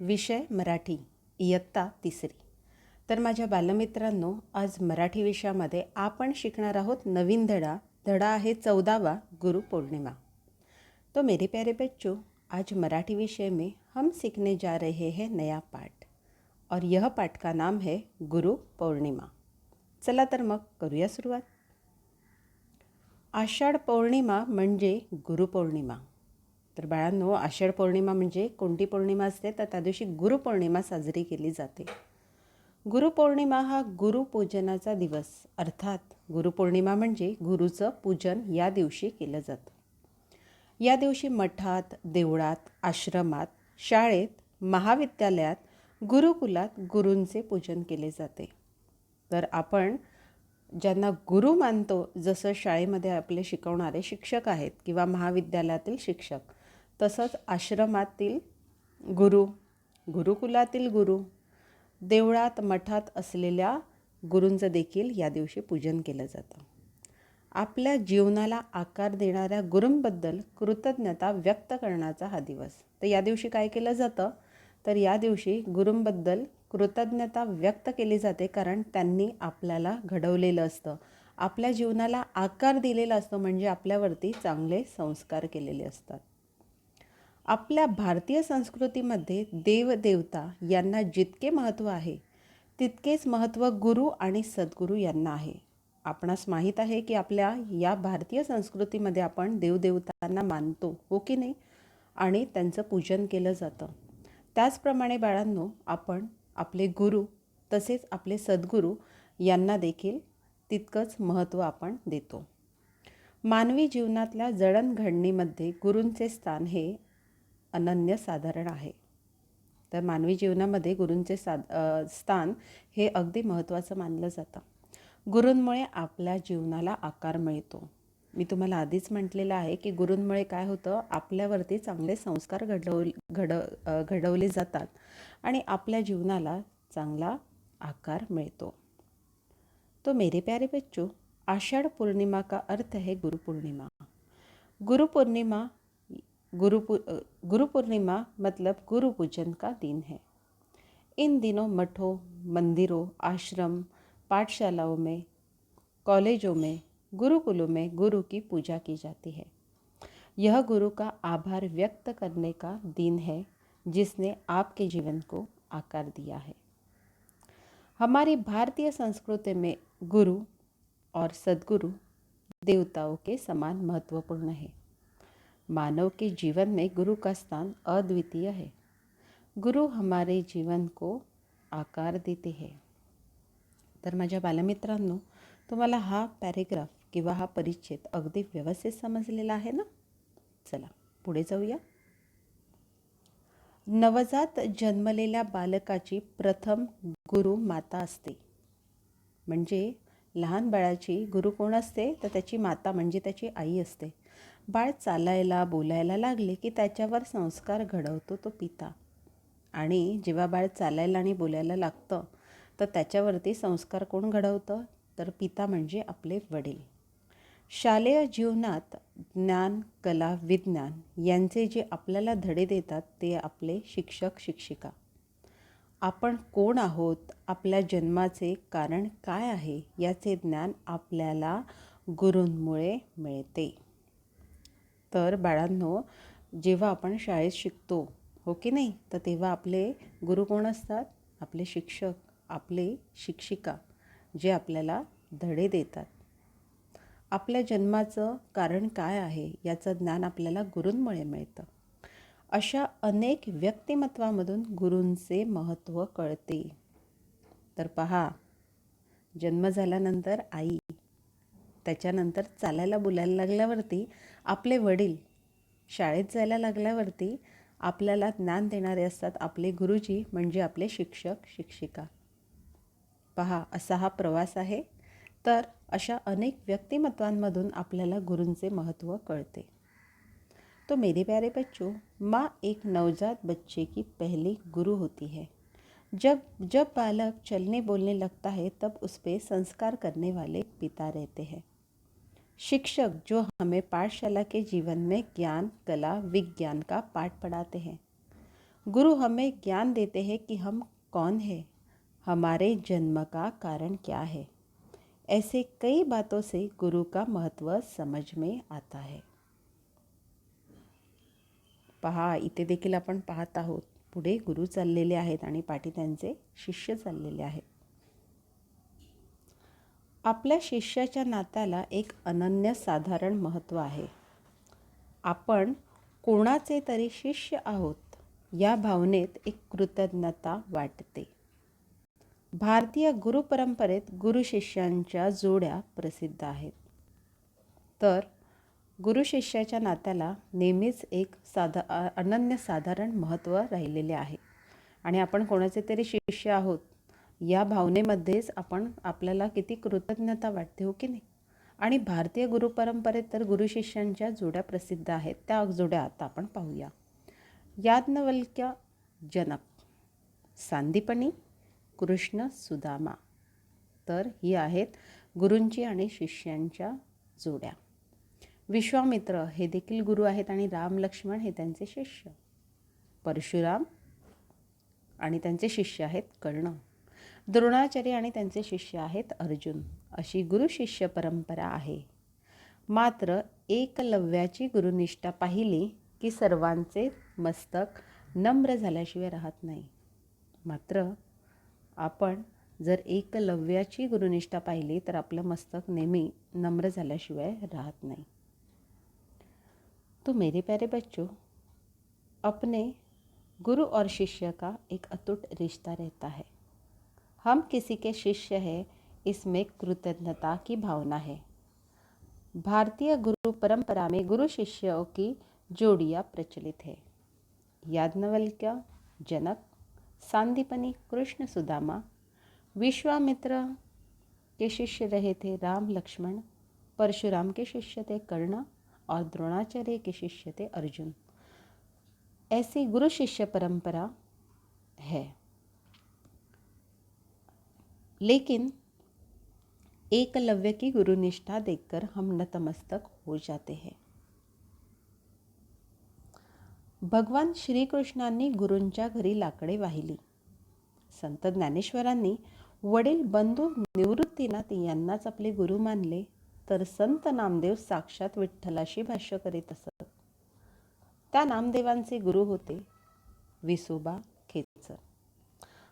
विषय मराठी, इयत्ता 3री। तर माझ्या बालमित्रांनो, आज मराठी विषयामध्ये आपण शिकणार आहोत नवीन धडा। धडा आहे 14वां, गुरुपूर्णिमा। तो मेरे प्यारे बच्चों, आज मराठी विषय में हम सीखने जा रहे हैं नया पाठ, और यह पाठ का नाम है गुरु पौर्णिमा। चला तर मग करूया सुरुवात। आषाढ पौर्णिमा म्हणजे गुरुपौर्णिमा। तर बाळांनो, आषाढ पौर्णिमा म्हणजे कोणती पौर्णिमा असते? तर त्या दिवशी गुरुपौर्णिमा साजरी केली जाते। गुरुपौर्णिमा हा गुरुपूजनाचा दिवस, अर्थात गुरुपौर्णिमा म्हणजे गुरुचं पूजन या दिवशी केलं जातं। या दिवशी मठात, देवळात, आश्रमात, शाळेत, महाविद्यालयात, गुरुकुलात गुरूंचे पूजन केले जाते। तर आपण ज्यांना गुरु मानतो, जसं शाळेमध्ये आपले शिकवणारे शिक्षक आहेत किंवा महाविद्यालयातील शिक्षक, तसंच आश्रमातील गुरु, गुरुकुलातील गुरु, देवळात मठात असलेल्या गुरूंचं देखील या दिवशी पूजन केलं जातं। आपल्या जीवनाला आकार देणाऱ्या गुरूंबद्दल कृतज्ञता व्यक्त करण्याचा हा दिवस। तर या दिवशी काय केलं जातं? तर या दिवशी गुरूंबद्दल कृतज्ञता व्यक्त केली जाते, कारण त्यांनी आपल्याला घडवलेलं असतं, आपल्या जीवनाला आकार दिलेला असतो, म्हणजे आपल्यावरती चांगले संस्कार केलेले असतात। आपल्या भारतीय संस्कृतीमध्ये देवदेवता यांना जितके महत्त्व आहे, तितकेच महत्त्व गुरु आणि सद्गुरू यांना आहे। आपणास माहीत आहे की आपल्या या भारतीय संस्कृतीमध्ये आपण देवदेवतांना मानतो, हो की नाही? आणि त्यांचं पूजन केलं जातं। त्याचप्रमाणे बाळांनो, आपण आपले गुरु तसेच आपले सद्गुरू यांना देखील तितकंच महत्त्व आपण देतो। मानवी जीवनातल्या जडणघडणीमध्ये गुरूंचे स्थान हे अनन्यसाधारण आहे। तर मानवी जीवनामध्ये गुरूंचे स्थान हे अगदी महत्त्वाचं मानलं जातं। गुरूंमुळे आपल्या जीवनाला आकार मिळतो। मी तुम्हाला आधीच म्हटलेलं आहे की गुरूंमुळे काय होतं, आपल्यावरती चांगले संस्कार घडवले जातात आणि आपल्या जीवनाला चांगला आकार मिळतो। तो मेरे प्यारे बच्चों, आषाढ़ पूर्णिमा का अर्थ है गुरुपूर्णिमा। गुरुपूर्णिमा गुरुपूर्णिमा मतलब गुरु पूजन का दिन है। इन दिनों मठों, मंदिरों, आश्रम, पाठशालाओं में, कॉलेजों में, गुरुकुलों में गुरु की पूजा की जाती है। यह गुरु का आभार व्यक्त करने का दिन है, जिसने आपके जीवन को आकार दिया है। हमारी भारतीय संस्कृति में गुरु और सद्गुरु देवताओं के समान महत्वपूर्ण है। मानव के जीवन में गुरु का स्थान अद्वितीय है। गुरु हमारे जीवन को आकार देते हैं। तर माझ्या बालमित्रांनो, तुम्हाला हा पॅरेग्राफ किंवा हा परिच्छेद अगदी व्यवस्थित समजलेला आहे ना? चला पुढे जाऊया। नवजात जन्मलेल्या बालकाची प्रथम गुरु माता असते। म्हणजे लहान बाळाची गुरु कोण असते? तर त्याची माता म्हणजे त्याची आई असते। बाळ चालायला बोलायला लागले की त्याच्यावर संस्कार घडवतो तो पिता, आणि जेव्हा बाळ चालायला आणि बोलायला लागतं तर त्याच्यावरती संस्कार कोण घडवतं? तर पिता म्हणजे आपले वडील। शालेय जीवनात ज्ञान, कला, विज्ञान यांचे जे आपल्याला धडे देतात ते आपले शिक्षक शिक्षिका। आपण कोण आहोत, आपल्या जन्माचे कारण काय आहे याचे ज्ञान आपल्याला गुरूंमुळे मिळते। तर बाळांनो, जेव्हा आपण शाळेत शिकतो, हो की नाही, तर तेव्हा आपले गुरु कोण असतात? आपले शिक्षक, आपले शिक्षिका, जे आपल्याला धडे देतात। आपल्या जन्माचं कारण काय आहे याचं ज्ञान आपल्याला गुरूंमुळे मिळतं। अशा अनेक व्यक्तिमत्वामधून गुरूंचे महत्त्व कळते। तर पहा, जन्म झाल्यानंतर आई, त्याच्यानंतर चालायला बोलायला लागल्यावरती आपले वडील, शाळेत जायला लागल्यावरती आपल्याला ज्ञान देणारे असतात आपले गुरुजी, म्हणजे आपले शिक्षक शिक्षिका। पहा, असा हा प्रवास आहे। तर अशा अनेक व्यक्तिमत्वांमधून आपल्याला गुरूंचे महत्त्व कळते। तो मेरे प्यारे बच्चों, माँ एक नवजात बच्चे की पहली गुरु होती है। जब बालक चलने बोलने लगता है, तब उस पे संस्कार करने वाले पिता रहते हैं। शिक्षक जो हमें पाठशाला के जीवन में ज्ञान, कला, विज्ञान का पाठ पढ़ाते हैं। गुरु हमें ज्ञान देते हैं कि हम कौन हैं, हमारे जन्म का कारण क्या है। ऐसे कई बातों से गुरु का महत्त्व समझ में आता है। पहा, इथे देखील आपण पाहत आहोत, पुढे गुरु चाललेले आहेत आणि पाठी त्यांचे शिष्य चाललेले आहेत. आपल्या शिष्याच्या नात्याला एक अनन्यसाधारण महत्त्व आहे. आपण कोणाचे तरी शिष्य आहोत या भावनेत एक कृतज्ञता वाटते. भारतीय गुरुपरंपरेत गुरु शिष्यांच्या जोड्या प्रसिद्ध आहेत. तर गुरु शिष्याच्या नात्याला नेहमीच एक अनन्यसाधारण महत्त्व राहिलेले आहे. आणि आपण कोणाचे तरी शिष्य आहोत या भावनेमध्येच आपल्याला किती कृतज्ञता वाटते, हो की नाही. आणि भारतीय गुरुपरंपरेत तर गुरु शिष्यांच्या जोड्या प्रसिद्ध आहेत. त्या जोड्या आता आपण पाहूया. याज्ञवल्क्य जनक, सांदीपनी कृष्ण सुदामा. तर ही आहेत गुरूंची आणि शिष्यांच्या जोड्या. विश्वामित्र हे देखील गुरु आहेत आणि राम लक्ष्मण हे त्यांचे शिष्य. परशुराम आणि त्यांचे शिष्य आहेत कर्ण. द्रोणाचार्य आणि त्यांचे शिष्य आहेत अर्जुन. अशी गुरु शिष्य परंपरा आहे. मात्र एकलव्याची गुरुनिष्ठा पाहिली की सर्वांचे मस्तक नम्र झाल्याशिवाय राहत नाही. मात्र आपण जर एकलव्याची गुरुनिष्ठा पाहिली तर आपलं मस्तक नेहमी नम्र झाल्याशिवाय राहत नाही. तो मेरे प्यारे बच्चों, अपने गुरु और शिष्य का एक अटूट रिश्ता रहता है. हम किसी के शिष्य हैं, इसमें कृतज्ञता की भावना है. भारतीय गुरु परंपरा में गुरु शिष्यों की जोड़ियाँ प्रचलित है. याज्ञवल्क्य जनक, सांदीपनी कृष्ण सुदामा. विश्वामित्र के शिष्य रहे थे राम लक्ष्मण. परशुराम के शिष्य थे कर्ण और द्रोणाचार्य के शिष्य थे अर्जुन. ऐसी गुरु शिष्य परंपरा है. लेकिन एकलव्य की गुरुनिष्ठा देखकर हम नतमस्तक हो जाते हैं. भगवान श्रीकृष्णांनी गुरूंच्या घरी लाकडे वाहिली. संत ज्ञानेश्वरांनी वडील बंधू निवृत्तीनाथ यांनाच आपले गुरु मानले, तर संत नामदेव साक्षात विठ्ठलाशी भाष्य करीत असत. त्या नामदेवांचे गुरु होते विसोबा खेचर.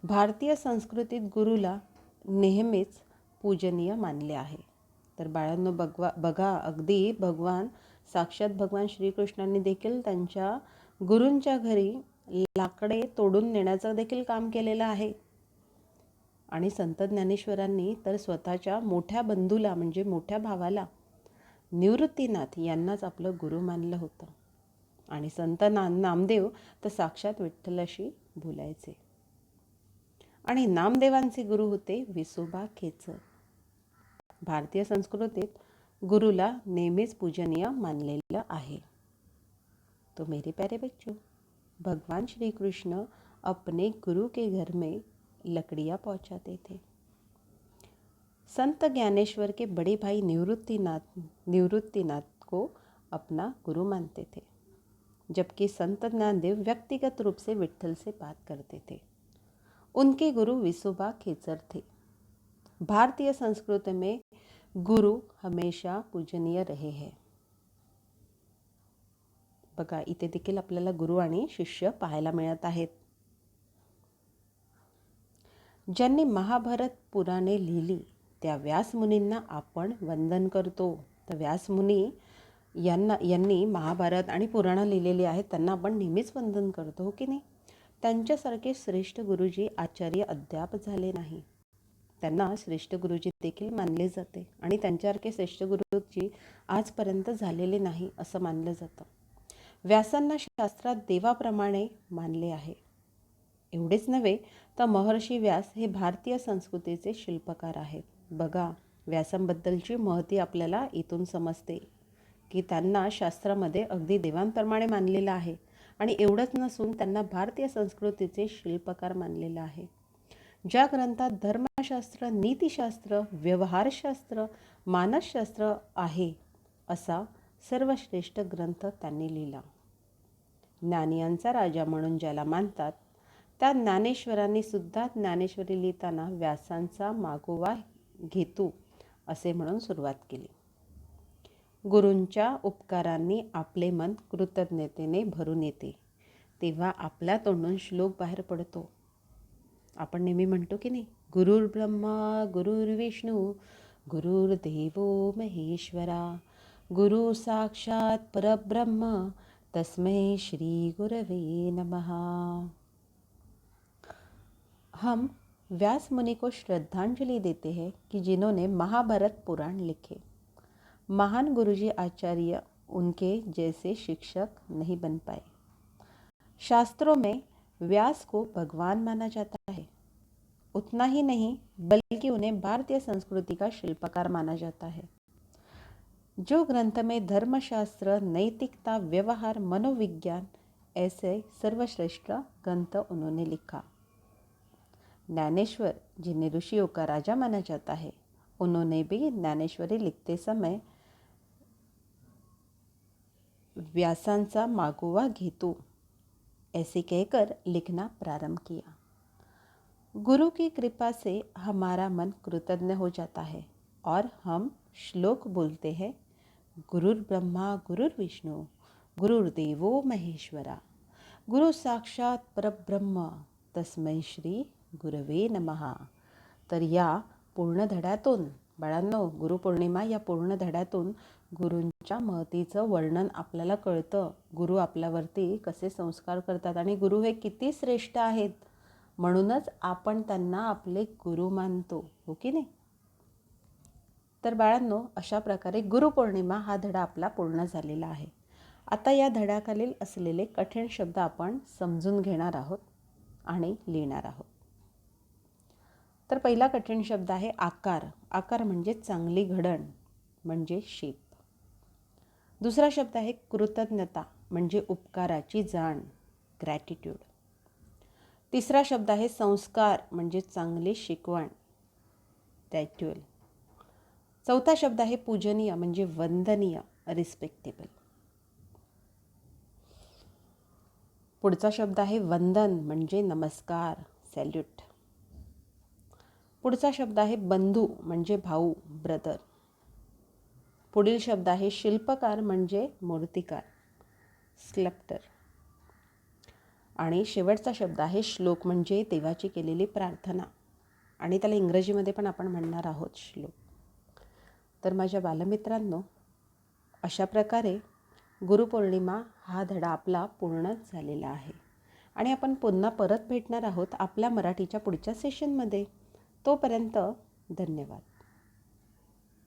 भारतीय संस्कृतीत गुरुला नेहमीच पूजनीय मानले आहे. तर बाळांनो, बघा, अगदी साक्षात भगवान श्रीकृष्णांनी देखील त्यांच्या गुरूंच्या घरी लाकडे तोडून नेण्याचं देखील काम केलेलं आहे. आणि संत ज्ञानेश्वरांनी तर स्वतःच्या मोठ्या बंधूला म्हणजे मोठ्या भावाला निवृत्तीनाथ यांनाच आपलं गुरु मानलं होतं. आणि संत नामदेव तर साक्षात विठ्ठलाशी बोलायचे. आणि नामदेवांचे गुरु होते विसोबा खेचर. भारतीय संस्कृतीत गुरुला नेहमीच पूजनीय मानलेलं आहे. तो मेरे प्यारे बच्चों, भगवान श्री कृष्ण अपने गुरु के घर में लकड़ियाँ पहुँचाते थे. संत ज्ञानेश्वर के बड़े भाई निवृत्तीनाथ को अपना गुरु मानते थे, जबकि संत ज्ञानदेव व्यक्तिगत रूप से विठ्ठल से बात करते थे. उनके गुरु विसोबा खेचर थे. भारतीय संस्कृति में गुरु हमेशा पूजनीय रहे हैं. बघा, इथे देखील आपल्याला गुरु आणि शिष्य पाहायला मिळत आहेत. ज्यांनी महाभारत पुराणे लिहिली त्या व्यासमुनींना आपण वंदन करतो. तर व्यासमुनी यांनी महाभारत आणि पुराणं लिहिलेली आहेत, त्यांना आपण नेहमीच वंदन करतो, हो की नाही. त्यांच्यासारखे श्रेष्ठ गुरुजी आचार्य अद्याप झाले नाही. त्यांना श्रेष्ठ गुरुजी देखील मानले जाते आणि त्यांच्यासारखे श्रेष्ठ गुरुजी आजपर्यंत झालेले नाही असं मानलं जातं. व्यासांना शास्त्रात देवाप्रमाणे मानले आहे. एवढेच नव्हे तर महर्षी व्यास हे भारतीय संस्कृतीचे शिल्पकार आहेत. बघा, व्यासांबद्दलची महती आपल्याला इथून समजते की त्यांना शास्त्रामध्ये अगदी देवांप्रमाणे मानलेलं आहे. आणि एवढंच नसून त्यांना भारतीय संस्कृतीचे शिल्पकार मानलेलं आहे. ज्या ग्रंथात धर्मशास्त्र, नीतिशास्त्र, व्यवहारशास्त्र, मानसशास्त्र आहे असा सर्वश्रेष्ठ ग्रंथ त्यांनी लिहिला. ज्ञानियांचा राजा म्हणून ज्याला मानतात, त्या ज्ञानेश्वरांनी सुद्धा ज्ञानेश्वरी लिहिताना व्यासांचा मागोवा घेतो असे म्हणून सुरुवात केली. गुरूंच्या उपकारांनी आपले मन कृतज्ञतेने भरून येते, तेव्हा आपल्या तोंडून श्लोक बाहेर पडतो. आपण नेहमी म्हणतो की नाही, गुरुर् ब्रह्मा गुरुर्विष्णू गुरुर्देवो महेश्वरा, गुरु साक्षात परब्रह्म तस्मै श्री गुरवे नमः. हम व्यास मुनि को श्रद्धांजलि देते हैं कि जिन्होंने महाभारत पुराण लिखे. महान गुरुजी आचार्य उनके जैसे शिक्षक नहीं बन पाए. शास्त्रों में व्यास को भगवान माना जाता है. उतना ही नहीं बल्कि उन्हें भारतीय संस्कृति का शिल्पकार माना जाता है. जो ग्रंथ में धर्मशास्त्र, नैतिकता, व्यवहार, मनोविज्ञान ऐसे सर्वश्रेष्ठ ग्रंथ उन्होंने लिखा. ज्ञानेश्वर, जिन्हें ऋषियों का राजा माना जाता है, उन्होंने भी ज्ञानेश्वरी लिखते समय व्यासांचा मागोवा घेतो ऐसे कहकर लिखना प्रारंभ किया. गुरु की कृपा से हमारा मन कृतज्ञ हो जाता है और हम श्लोक बोलते हैं, गुरुर् ब्रह्मा गुरुर्विष्णु गुरुर्देवो महेश्वरा, गुरु साक्षात परब्रह्म तस्मै श्री गुरवे नमः. तर या पूर्ण धड्यातून बाळांनो, गुरुपौर्णिमा या पूर्ण धड्यातून गुरूंच्या महतीचं वर्णन आपल्याला कळतं. गुरु आपल्यावरती कसे संस्कार करतात आणि गुरु हे किती श्रेष्ठ आहेत, म्हणूनच आपण त्यांना आपले गुरु मानतो, हो की नाही. तर बाळांनो, अशा प्रकारे गुरुपौर्णिमा हा धडा आपला पूर्ण झालेला आहे. आता या धड्याखालील असलेले कठीण शब्द आपण समजून घेणार आहोत आणि लिहिणार आहोत. तर पहिला कठीण शब्द आहे आकार. आकार म्हणजे चांगली घडण, म्हणजे शेप. दुसरा शब्द आहे कृतज्ञता, म्हणजे उपकाराची जाण, ग्रॅटिट्यूड. तिसरा शब्द आहे संस्कार, म्हणजे चांगली शिकवण, रॅच्युअल. चौथा शब्द आहे पूजनीय, म्हणजे वंदनीय, रिस्पेक्टेबल. पुढचा शब्द आहे वंदन, म्हणजे नमस्कार, सॅल्यूट. पुढचा शब्द आहे बंधू, म्हणजे भाऊ, ब्रदर. पुढील शब्द आहे शिल्पकार, म्हणजे मूर्तिकार, स्कल्प्टर. आणि शेवटचा शब्द आहे श्लोक, म्हणजे देवाची केलेली प्रार्थना, आणि त्याला इंग्रजीमध्ये पण आपण म्हणणार आहोत श्लोक. तर माझ्या बालमित्रांनो, अशा प्रकारे गुरुपौर्णिमा हा धडा आपला पूर्ण झालेला आहे आणि आपण पुन्हा परत भेटणार आहोत आपल्या मराठीच्या पुढच्या सेशनमध्ये. तोपर्यंत धन्यवाद.